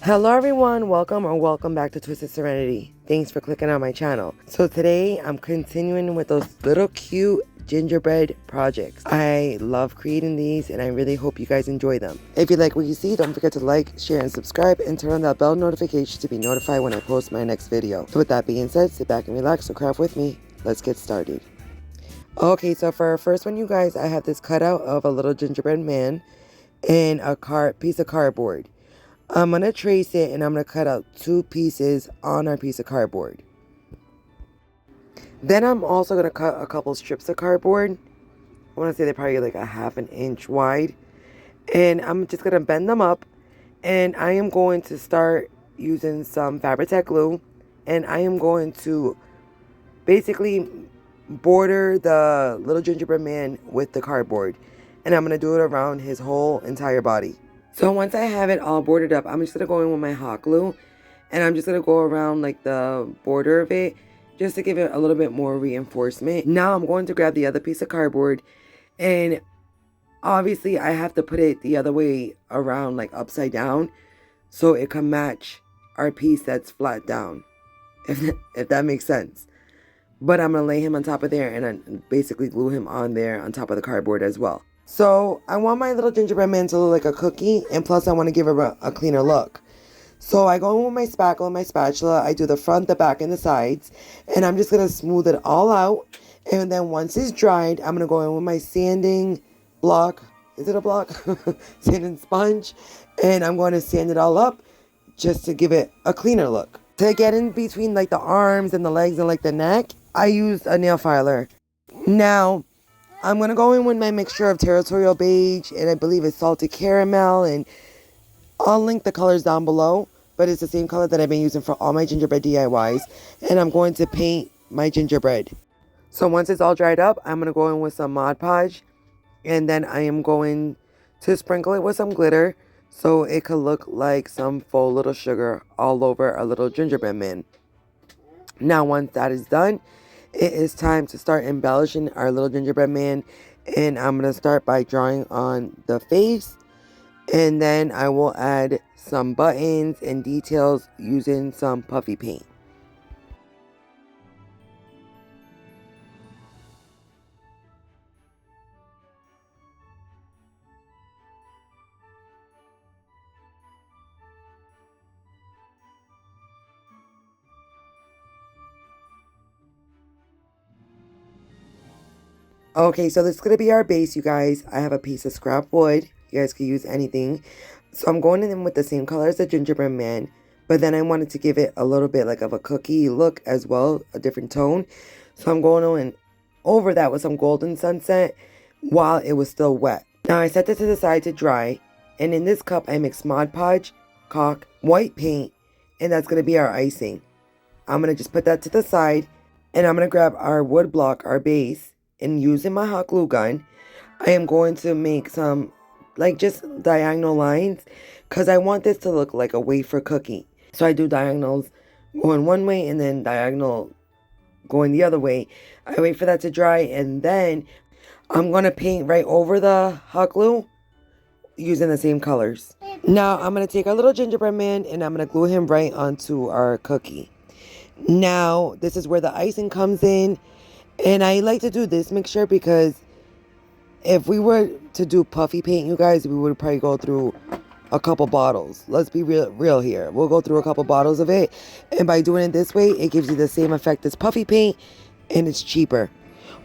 Hello everyone, welcome back to Twisted Serenity. Thanks for clicking on my channel. So today I'm continuing with those little cute gingerbread projects. I love creating these and I really hope you guys enjoy them. If you like what you see, don't forget to like, share, and subscribe, and turn on that bell notification to be notified when I post my next video. So with that being said, sit back and relax and craft with me. Let's get started. Okay, so for our first one, you guys, I have this cutout of a little gingerbread man and a piece of cardboard. I'm going to trace it and I'm going to cut out 2 pieces on our piece of cardboard. Then I'm also going to cut a couple strips of cardboard. I want to say they're probably like a 1/2 inch wide. And I'm just going to bend them up. And I am going to start using some Fabri-Tac glue. And I am going to basically border the little gingerbread man with the cardboard. And I'm going to do it around his whole entire body. So once I have it all bordered up, I'm just going to go in with my hot glue. And I'm just going to go around like the border of it, just to give it a little bit more reinforcement. Now I'm going to grab the other piece of cardboard. And obviously I have to put it the other way around, like upside down, so it can match our piece that's flat down. If that makes sense. But I'm going to lay him on top of there and then basically glue him on there on top of the cardboard as well. So I want my little gingerbread man to look like a cookie, and plus I want to give her a cleaner look. So I go in with my spackle and my spatula. I do the front, the back, and the sides, and I'm just going to smooth it all out. And then once it's dried, I'm going to go in with my sanding block. Is it a block? Sanding sponge. And I'm going to sand it all up just to give it a cleaner look. To get in between like the arms and the legs and like the neck, I used a nail filer. Now, I'm going to go in with my mixture of territorial beige and I believe it's salted caramel, and I'll link the colors down below, but it's the same color that I've been using for all my gingerbread DIYs, and I'm going to paint my gingerbread. So once it's all dried up, I'm going to go in with some Mod Podge, and then I am going to sprinkle it with some glitter so it could look like some faux little sugar all over a little gingerbread man. Now once that is done, it is time to start embellishing our little gingerbread man, and I'm going to start by drawing on the face, and then I will add some buttons and details using some puffy paint. Okay, so this is going to be our base, you guys. I have a piece of scrap wood. You guys can use anything. So I'm going in with the same color as the gingerbread man, but then I wanted to give it a little bit like of a cookie look as well, a different tone. So I'm going in over that with some golden sunset while it was still wet. Now I set this to the side to dry, and in this cup I mix Mod Podge, caulk, white paint, and that's going to be our icing. I'm going to just put that to the side, and I'm going to grab our wood block, our base, and using my hot glue gun, I am going to make some like just diagonal lines because I want this to look like a wafer cookie. So I do diagonals going one way and then diagonal going the other way. I wait for that to dry, and then I'm going to paint right over the hot glue using the same colors. Now I'm going to take our little gingerbread man and I'm going to glue him right onto our cookie. Now this is where the icing comes in. And I like to do this mixture because if we were to do puffy paint, you guys, we would probably go through a couple bottles. Let's be real here. We'll go through a couple bottles of it. And by doing it this way, it gives you the same effect as puffy paint, and it's cheaper.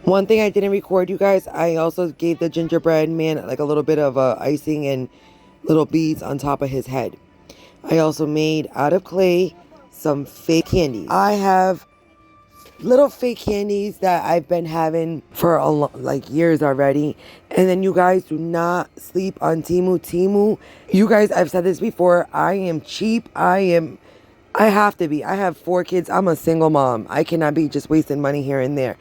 One thing I didn't record, you guys, I also gave the gingerbread man like a little bit of icing and little beads on top of his head. I also made out of clay some fake candies. I have little fake candies that I've been having for like years already. And then you guys, do not sleep on temu. You guys, I've said this before, I am cheap. I have to be. I have 4 kids. I'm a single mom. I cannot be just wasting money here and there.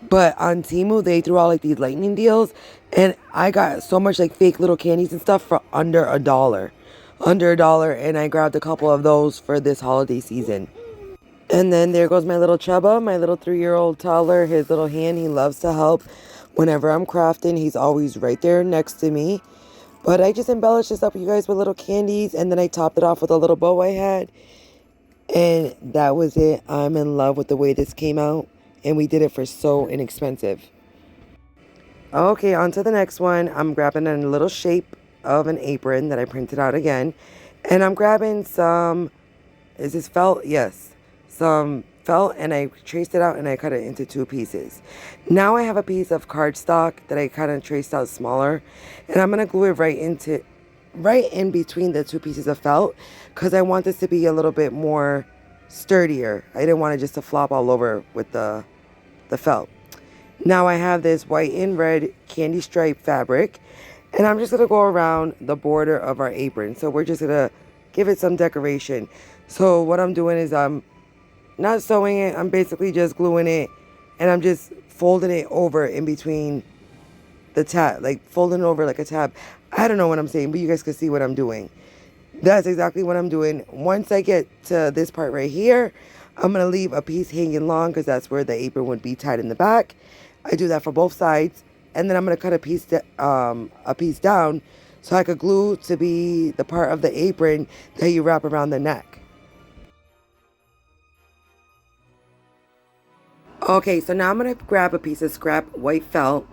But on Temu, they threw out like these lightning deals, and I got so much like fake little candies and stuff for under $1. Under $1, and I grabbed a couple of those for this holiday season. And then there goes my little Chubba, my little 3-year-old toddler, his little hand. He loves to help whenever I'm crafting. He's always right there next to me. But I just embellished this up, you guys, with little candies, and then I topped it off with a little bow I had. And that was it. I'm in love with the way this came out. And we did it for so inexpensive. Okay, on to the next one. I'm grabbing a little shape of an apron that I printed out again. And I'm grabbing some, is this felt? Yes. Some felt, and I traced it out and I cut it into 2 pieces. Now I have a piece of cardstock that I kind of traced out smaller. And I'm going to glue it right in between the 2 pieces of felt, because I want this to be a little bit more sturdier. I didn't want it just to flop all over with the felt. Now I have this white and red candy stripe fabric, and I'm just going to go around the border of our apron. So we're just going to give it some decoration. So what I'm doing is I'm not sewing it, I'm basically just gluing it, and I'm just folding it over in between the tab, like folding it over like a tab. I don't know what I'm saying, but you guys can see what I'm doing. That's exactly what I'm doing. Once I get to this part right here, I'm going to leave a piece hanging long, because that's where the apron would be tied in the back. I do that for both sides. And then I'm going to cut a piece down so I could glue to be the part of the apron that you wrap around the neck. Okay, so now I'm going to grab a piece of scrap white felt,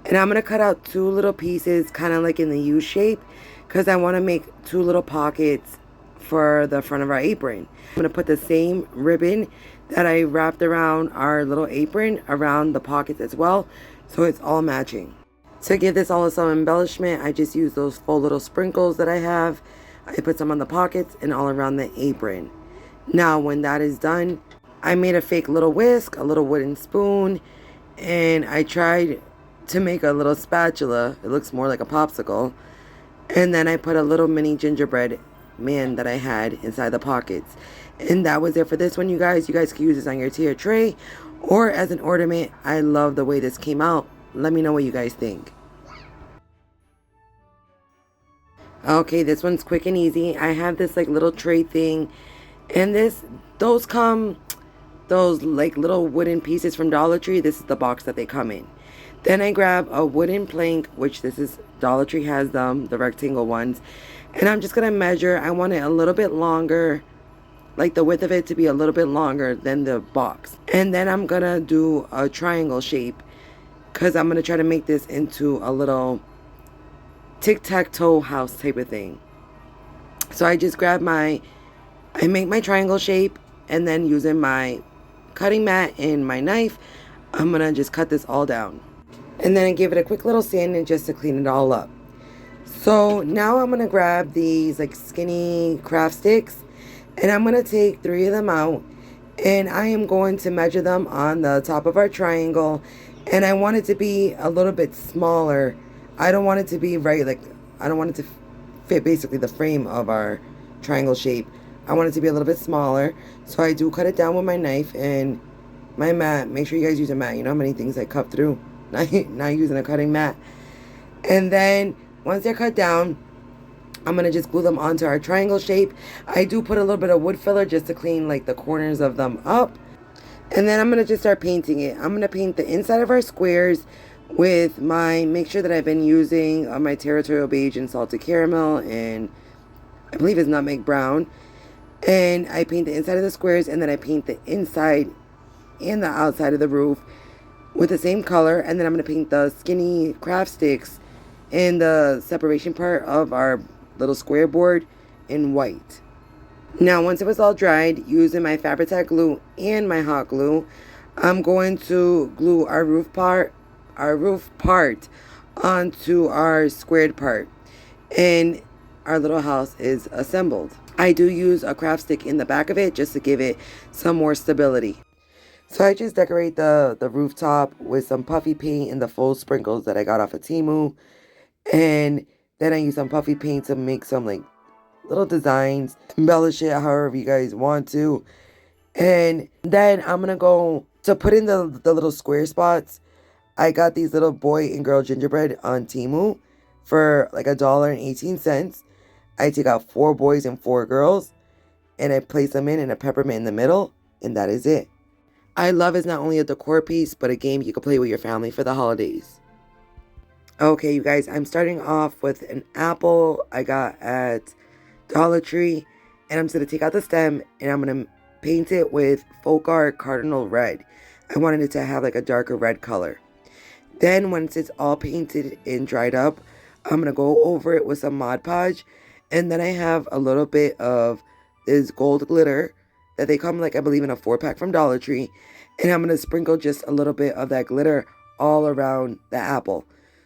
and I'm going to cut out 2 little pieces, kind of like in the U shape, because I want to make 2 little pockets for the front of our apron. I'm going to put the same ribbon that I wrapped around our little apron around the pockets as well, so it's all matching. To give this all some embellishment, I just use those faux little sprinkles that I have. I put some on the pockets and all around the apron. Now when that is done, I made a fake little whisk, a little wooden spoon, and I tried to make a little spatula. It looks more like a popsicle. And then I put a little mini gingerbread man that I had inside the pockets. And that was it for this one, you guys. You guys can use this on your tier tray or as an ornament. I love the way this came out. Let me know what you guys think. Okay, this one's quick and easy. I have this like little tray thing, and those like little wooden pieces from Dollar Tree. This is the box that they come in. Then I grab a wooden plank, which this is Dollar Tree has them, the rectangle ones. And I'm just going to measure. I want it a little bit longer, like the width of it to be a little bit longer than the box. And then I'm going to do a triangle shape, because I'm going to try to make this into a little tic-tac-toe house type of thing. So I just grab I make my triangle shape, and then using my cutting mat and my knife, I'm going to just cut this all down. And then I give it a quick little sanding just to clean it all up. So now I'm going to grab these like skinny craft sticks, and I'm going to take 3 of them out, and I am going to measure them on the top of our triangle, and I want it to be a little bit smaller. I don't want it to be I don't want it to fit basically the frame of our triangle shape. I want it to be a little bit smaller, so I do cut it down with my knife and my mat. Make sure you guys use a mat. You know how many things I cut through not using a cutting mat. And then once they're cut down, I'm going to just glue them onto our triangle shape. I do put a little bit of wood filler just to clean like the corners of them up. And then I'm going to just start painting it. I'm going to paint the inside of our squares with my mixture that I've been using on my territorial beige and salted caramel, and I believe it's nutmeg brown. And I paint the inside of the squares, and then I paint the inside and the outside of the roof with the same color. And then I'm going to paint the skinny craft sticks in the separation part of our little square board in white. Now once it was all dried, using my Fabri-Tac glue and my hot glue, I'm going to glue our roof part onto our squared part, and our little house is assembled. I do use a craft stick in the back of it just to give it some more stability. So I just decorate the rooftop with some puffy paint and the Faux sprinkles that I got off of Temu. And then I use some puffy paint to make some like little designs, embellish it however you guys want to. And then I'm going to go to put in the little square spots. I got these little boy and girl gingerbread on Temu for like $1.18. I take out 4 boys and 4 girls, and I place them in a peppermint in the middle, and that is it. I love it's not only a decor piece, but a game you can play with your family for the holidays. Okay, you guys, I'm starting off with an apple I got at Dollar Tree, and I'm just going to take out the stem and I'm going to paint it with Faux Cardinal Red. I wanted it to have like a darker red color. Then once it's all painted and dried up, I'm going to go over it with some Mod Podge, and then I have a little bit of this gold glitter that they come like I believe in a 4-pack from Dollar Tree, and I'm going to sprinkle just a little bit of that glitter all around the apple.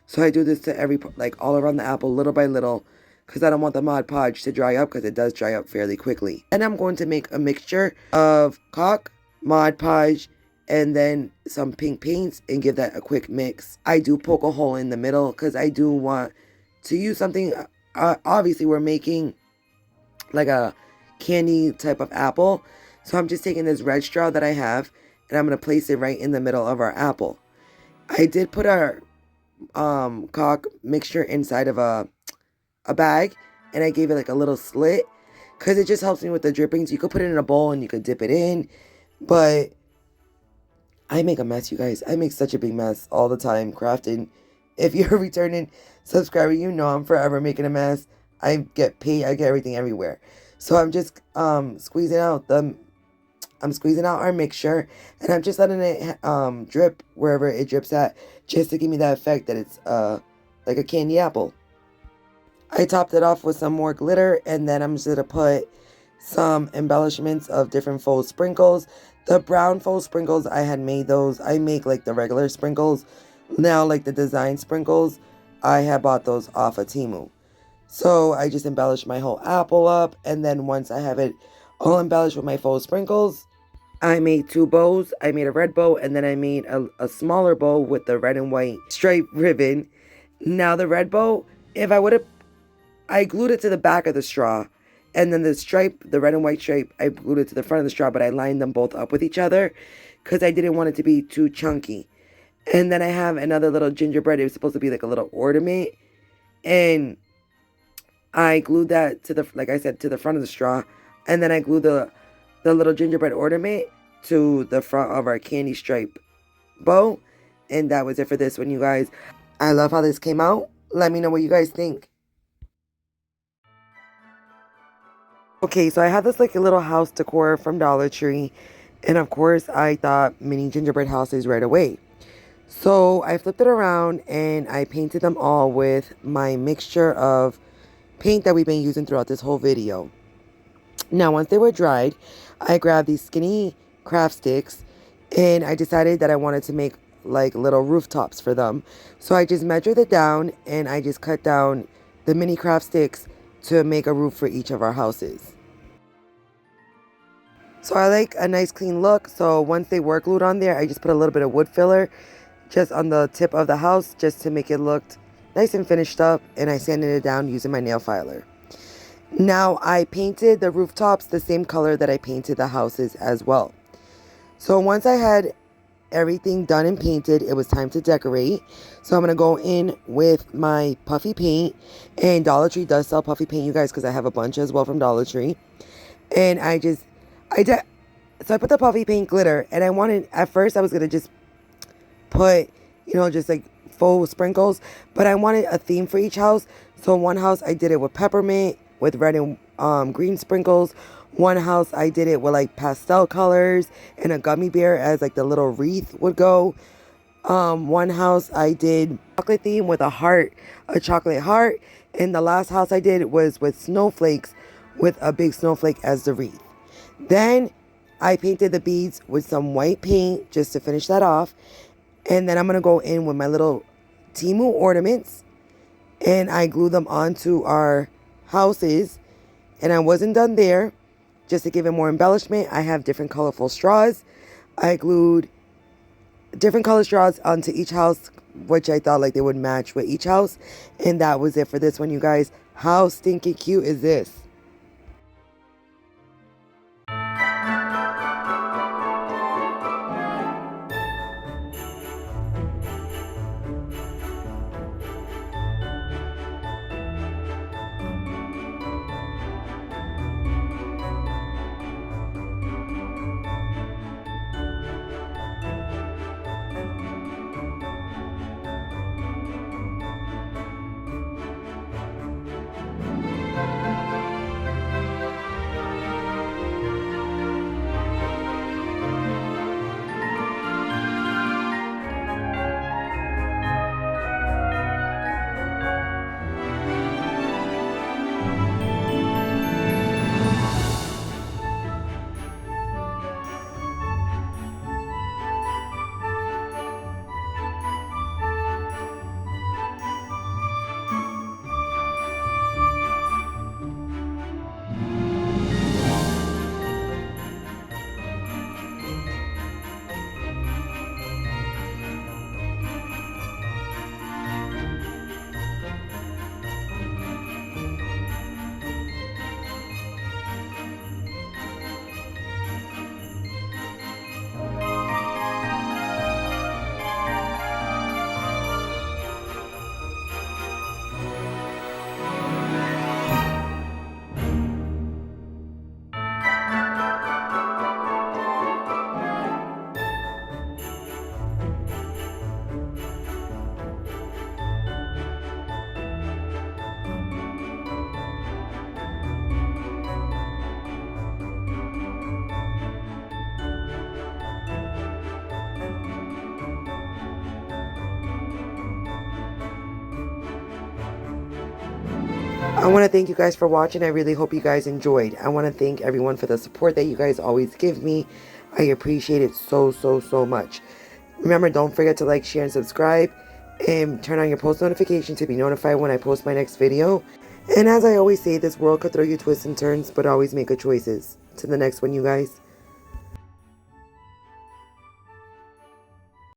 So I do this to every, like all around the apple, little by little, because I don't want the Mod Podge to dry up, because it does dry up fairly quickly. And I'm going to make a mixture of caulk, Mod Podge, and then some pink paints and give that a quick mix. I do poke a hole in the middle because I do want to use something. Obviously, we're making like a candy type of apple. So I'm just taking this red straw that I have and I'm going to place it right in the middle of our apple. I did put our caulk mixture inside of a bag, and I gave it like a little slit because it just helps me with the drippings. You could put it in a bowl and you could dip it in, but I make a mess, you guys. I make such a big mess all the time crafting. If you're a returning subscriber, you know I'm forever making a mess. I get paid, I get everything everywhere. So I'm just squeezing out our mixture, and I'm just letting it drip wherever it drips at, just to give me that effect that it's like a candy apple. I topped it off with some more glitter, and then I'm just gonna put some embellishments of different faux sprinkles. The brown faux sprinkles, I had made those. I make like the regular sprinkles. Now like the design sprinkles, I had bought those off of Temu. So I just embellished my whole apple up, and then once I have it all embellished with my faux sprinkles, I made 2 bows. I made a red bow, and then I made a smaller bow with the red and white stripe ribbon. Now the red bow, if I would have, I glued it to the back of the straw, and then the stripe, the red and white stripe, I glued it to the front of the straw, but I lined them both up with each other because I didn't want it to be too chunky. And then I have another little gingerbread. It was supposed to be like a little ornament, and I glued that to the, like I said, to the front of the straw, and then I glued the little gingerbread ornament to the front of our candy stripe bow, and that was it for this one, you guys. I love how this came out. Let me know what you guys think. Okay, so I have this like a little house decor from Dollar Tree, and of course I thought mini gingerbread houses right away. So I flipped it around and I painted them all with my mixture of paint that we've been using throughout this whole video. Now once they were dried, I grabbed these skinny craft sticks, and I decided that I wanted to make like little rooftops for them. So I just measured it down, and I just cut down the mini craft sticks to make a roof for each of our houses. So I like a nice clean look, so once they were glued on there, I just put a little bit of wood filler just on the tip of the house just to make it look nice and finished up, and I sanded it down using my nail filer. Now I painted the rooftops the same color that I painted the houses as well. So once I had everything done and painted, it was time to decorate. So I'm going to go in with my puffy paint, and Dollar Tree does sell puffy paint, you guys, because I have a bunch as well from Dollar Tree. And so I put the puffy paint glitter, and I wanted, at first I was going to just put, just like faux sprinkles, but I wanted a theme for each house. So one house I did it with peppermint with red and green sprinkles. One house I did it with like pastel colors and a gummy bear as like the little wreath would go. One house I did chocolate theme with a chocolate heart, and the last house I did was with snowflakes with a big snowflake as the wreath. Then I painted the beads with some white paint just to finish that off, and then I'm gonna go in with my little temu ornaments, and I glue them onto our houses. And I wasn't done there. Just to give it more embellishment, I have different colorful straws. I glued different color straws onto each house, which I thought like they would match with each house. And that was it for this one, you guys. How stinky cute is this? I want to thank you guys for watching. I really hope you guys enjoyed. I want to thank everyone for the support that you guys always give me. I appreciate it so, so, so much. Remember, don't forget to like, share, and subscribe. And turn on your post notification to be notified when I post my next video. And as I always say, this world could throw you twists and turns, but always make good choices. To the next one, you guys.